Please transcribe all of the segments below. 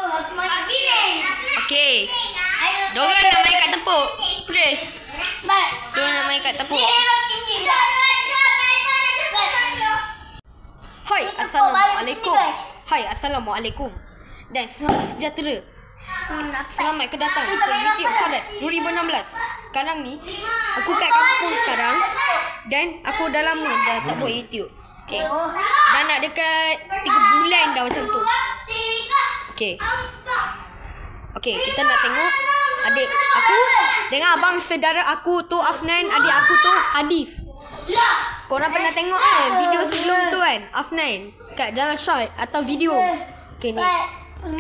Okey. Dorang nak main kat tepuk. Okey. Dorang nak main kat tepuk. Hai, Assalamualaikum. Hai, Assalamualaikum. Dan selamat sejahtera. Selamat kedatang ke YouTube Khadas 2016. Sekarang ni aku kat kampung sekarang dan aku dah lama dah tak buat YouTube. Okay. Dah nak dekat 3 bulan dah macam tu. Okay. Okay, kita nak tengok adik aku dengan abang saudara aku tu Afnan, adik aku tu Hadif. Korang pernah tengok kan video sebelum tu kan, Afnan kat jalan short atau video. Okay ni. 5,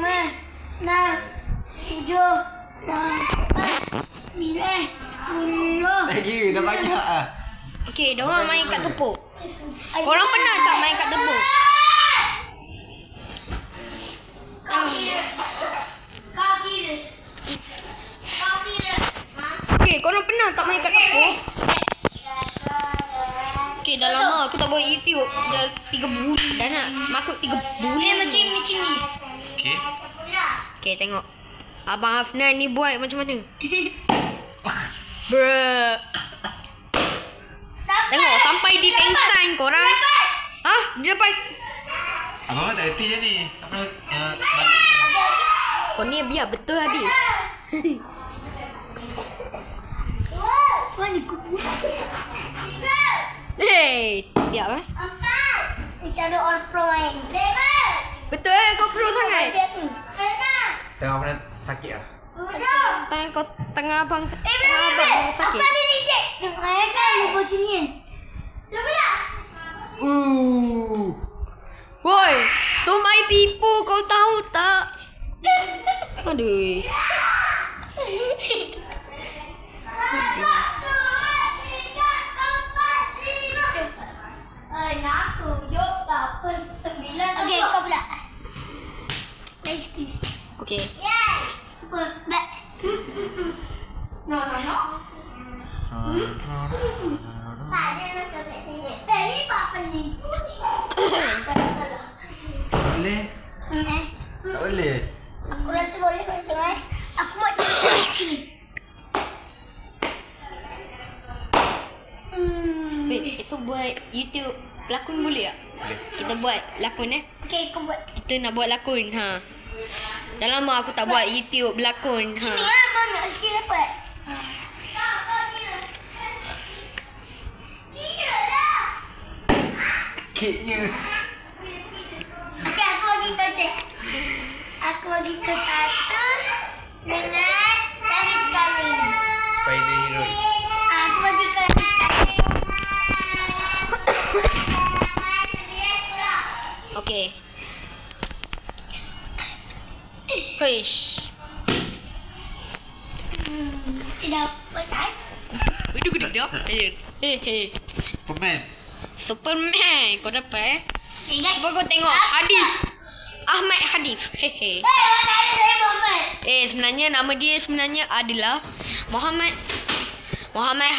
6, 7, 8, 9, 10. Lagi dah banyak ah. Okay, diorang main kat tepuk. Korang pernah tak main kat tepuk? Okay, korang pernah tak main kat tepuk? Okay, dah lama aku tak buat YouTube. Dah 3 bulan. Dah nak masuk 3 bulan. Macam ni. Okay. Okay, tengok. Abang Afnan ni buat macam mana? Bruh. Tengok, sampai di pengsan korang. Hah? Dia dapat. Abang tak erti je ni. Apa balik. Kau ni biar betul Hadif. Mana kupu? Hey, siap eh? Ni cara all pro main. Betul eh, kau pro sangat. Tengok apa sakit ah. Tangan kau tengah abang sakit. Apa ni reject? Tengok kan lupa sini kan. Woi, tu mai tipu kau tahu tak? Aduh. Okey, kau pula. Let's go. Okey. Back. No. Tak ada rasa kat sini. Ni apa ni? Boleh? Tak boleh. Aku rasa boleh kau tengok eh. Aku buat macam ni. Wait, esok buat YouTube lakon boleh tak? Boleh. Kita buat lakon eh. Okey, kau buat. Kita nak buat lakon ha. Dah lama aku tak buat YouTube berlakon ha. Ni lah banyak sikit dapat. Sakitnya. Okey, aku bagi kau cek. Aku bagi kau 1 dengan lagi sekali. Spider hero. Aku bagi kau lagi sekali. Okey. Huish. Dapat kan? Gede dah. Hei. Superman. Kau dapat eh? Okay guys. Cuba kau tengok Hadif. Ahmad Hadif. Hehe. Mana ada saya Muhammad? Sebenarnya nama dia sebenarnya adalah Muhammad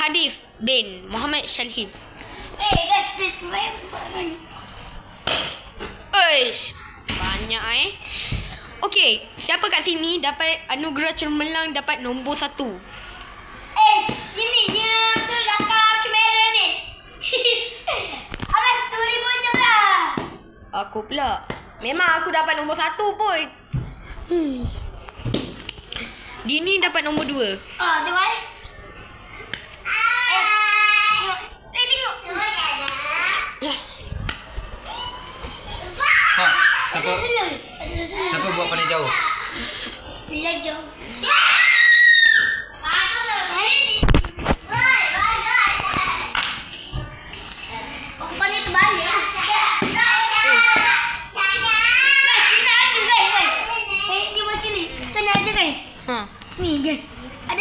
Hadif bin Muhammad Syalhim. Guys, Uish. Banyak eh. Okey, siapa kat sini dapat anugerah cemerlang dapat nombor 1? ini dia belakang kamera ni. Alas 2016. Aku pula. Memang aku dapat nombor 1 pun. Dini dapat nombor 2. Tengok eh. Tengok. Ha, siapa buat paling jauh? Bila jauh. Aku paling terbalik. Dia macam ni. Kan ada kan? Ni guys. Ada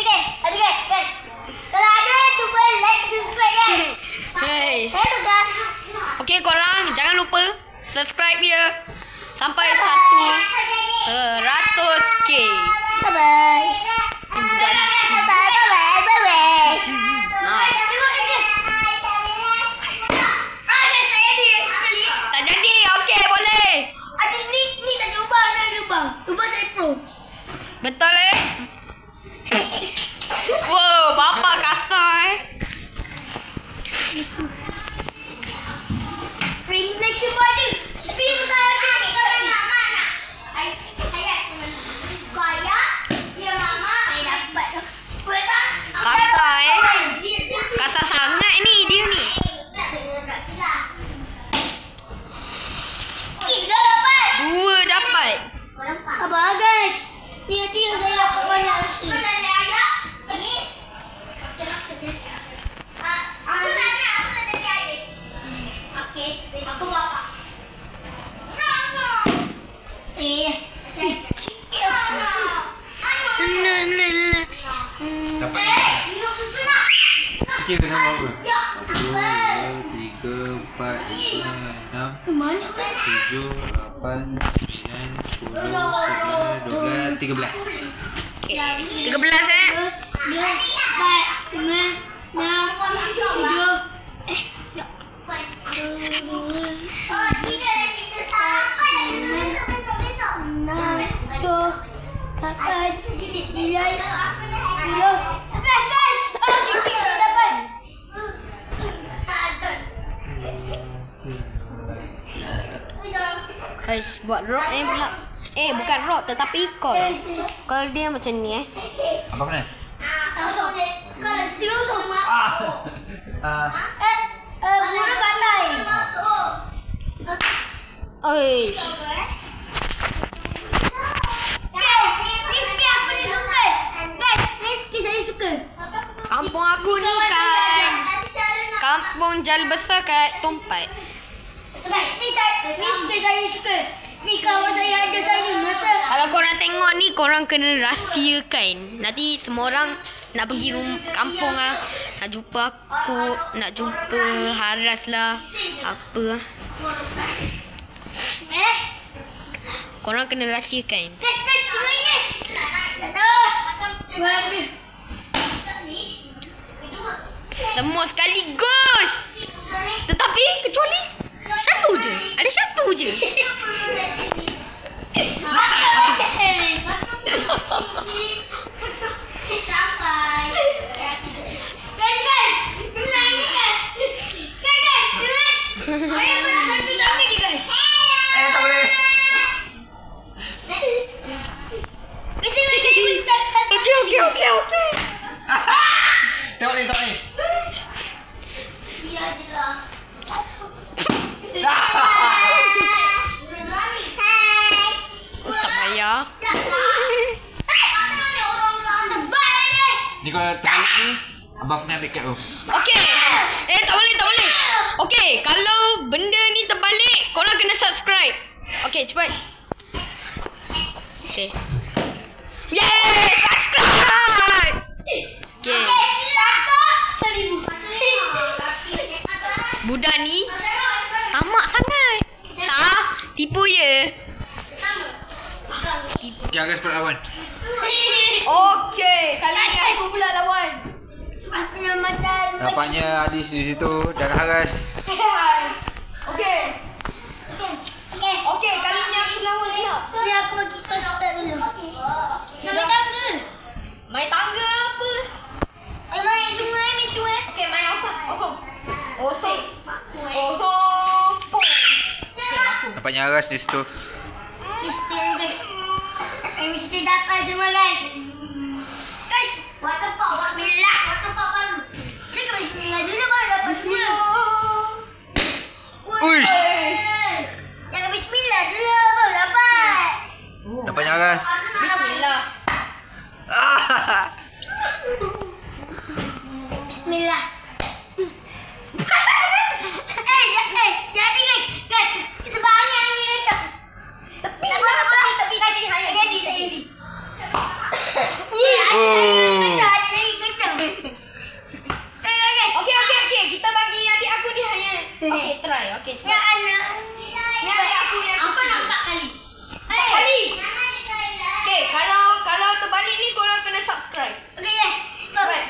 guys. Kalau ada cuba like, subscribe guys. Hey. Hello guys. Okey korang jangan lupa subscribe dia sampai 100k. Bye bye. Tak jadi. Okey boleh. Ada ni tak ada lubang. Lubang saya pro. Betul Wow, bapa kasar Malaysia pun ada. Tapi saya sekarang nak. Ayat. Gaya. Dia mama. Saya dapat. Kasar Kasar sangat ni dia ni. Dua dapat. Abang guys. Ni nanti yang saya dapat banyak rasa. Aku nak jadi adik. Okey, aku bapak. Dapat kira nama apa? 1, 2, 3, 4, 5, 6, 7, 8, 9, 10, 11, 12, 13. Okay. 13 Guys, buat rock pula. Bukan rock tetapi call. Call dia macam ni Apa mana? Bulu pandai. Oish. Rizky aku ni suka. Guys, Rizky saya suka. Kampung aku ni kan kampung Jal Besar kat Tumpat. Guys, ni saya suka. Ni kawan saya ada saya masa. Kalau korang tengok ni, korang kena rahsiakan. Nanti semua orang nak pergi kampung lah. Nak jumpa aku, nak jumpa Haras lah. Apa. Korang kena rahsiakan. Guys, yes. Tak tahu. Semua sekaligus. Tetapi kecuali satu je. Ada satu je. Sampai. Guys. Tenang ni guys. Guys. Saya pun satu lagi ni guys. Tak boleh. Okey. Tengok ni. Biar je lah. Tak payah. Ni kalau terbalik ni, abang kena dekat tu. Okey. Tak boleh. Okey, kalau benda ni terbalik, korang kena subscribe. Okey, cepat. Okey. Yeay, subscribe. Okey. 1,000. Budak ni tamak sangat. Tak, tipu je. Okay, agak seperti lawan. Okey, kali ni aku pula lawan. Aku nak makan. Nampaknya Adis di situ dan Haras. Okey. Okey, kali ni aku lawan pula. Ni aku bagi kau start dulu. Nak main tangga. Main tangga apa? Main sungai. Okey, main osong. Nampaknya Haras di situ. Guys. Mesti dapat semua guys. Guys, bismillah. Cakap bismillah dulu baru dapat semua. Uish. Cakap bismillah dulu baru dapat. Nampaknya Haras. Bismillah. Bismillah. Jadi guys. Sebanyak ni macam. Tapi kasih hanya jadi. Okey. Kita bagi adik aku ni hanya. Okey, try. Okey, cepat. Ya anak. Ni adik aku yang Aku nampak kali. kali. Okey, kalau terbalik ni korang kena subscribe. Okey ya. Cepat.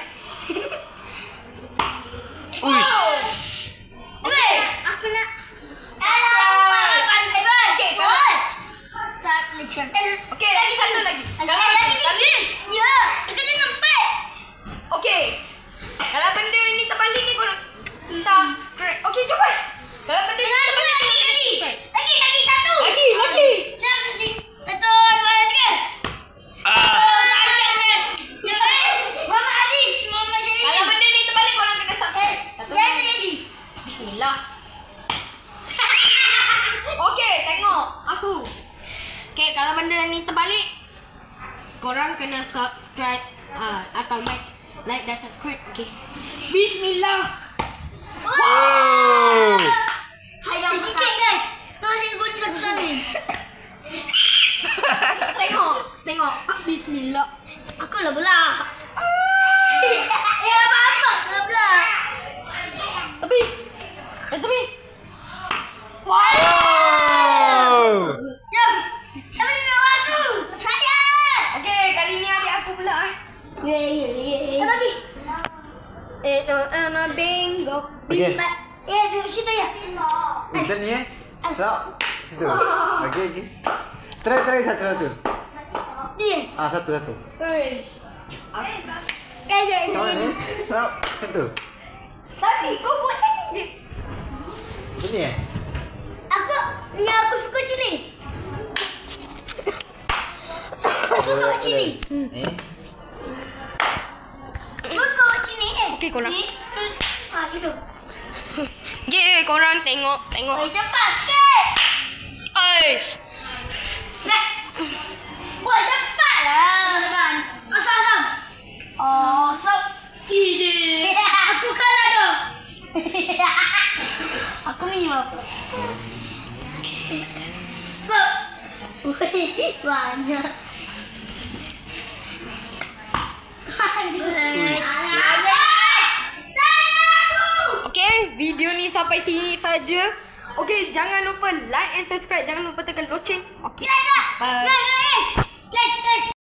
korang kena subscribe atau like dan subscribe. Okay. Bismillah. Oh. Hai dah sikit guys. Kau saya guna satu kali. Tengok. Bismillah. Aku lah pula. Apa-apa lah pula. Tapi. Oh. Jom. Siapa nak lawan aku? Saya. Okay, kali ni adik aku pula. Bagi. Bingo. Okay. Duduk situ ya. Macam ni Stop. Situ. Okay. Try satu. Dia. Satu. Hey. Guys, Macam ni? Stop. Satu. Tadi kau buat macam ni je. Macam ni aku suka cili. Aku suka cili. Aku suka cili. Okay, korang. Gitu. Okay, korang tengok. Cepat sikit. Aish. Guys. Boy, cepatlah. Asam. Asam. Ide. Aku kalah dah. Aku minum apa? Banyak. Okay, video ni sampai sini saja. Okay, jangan lupa like and subscribe. Jangan lupa tekan loceng. Okay. Bye. Guys.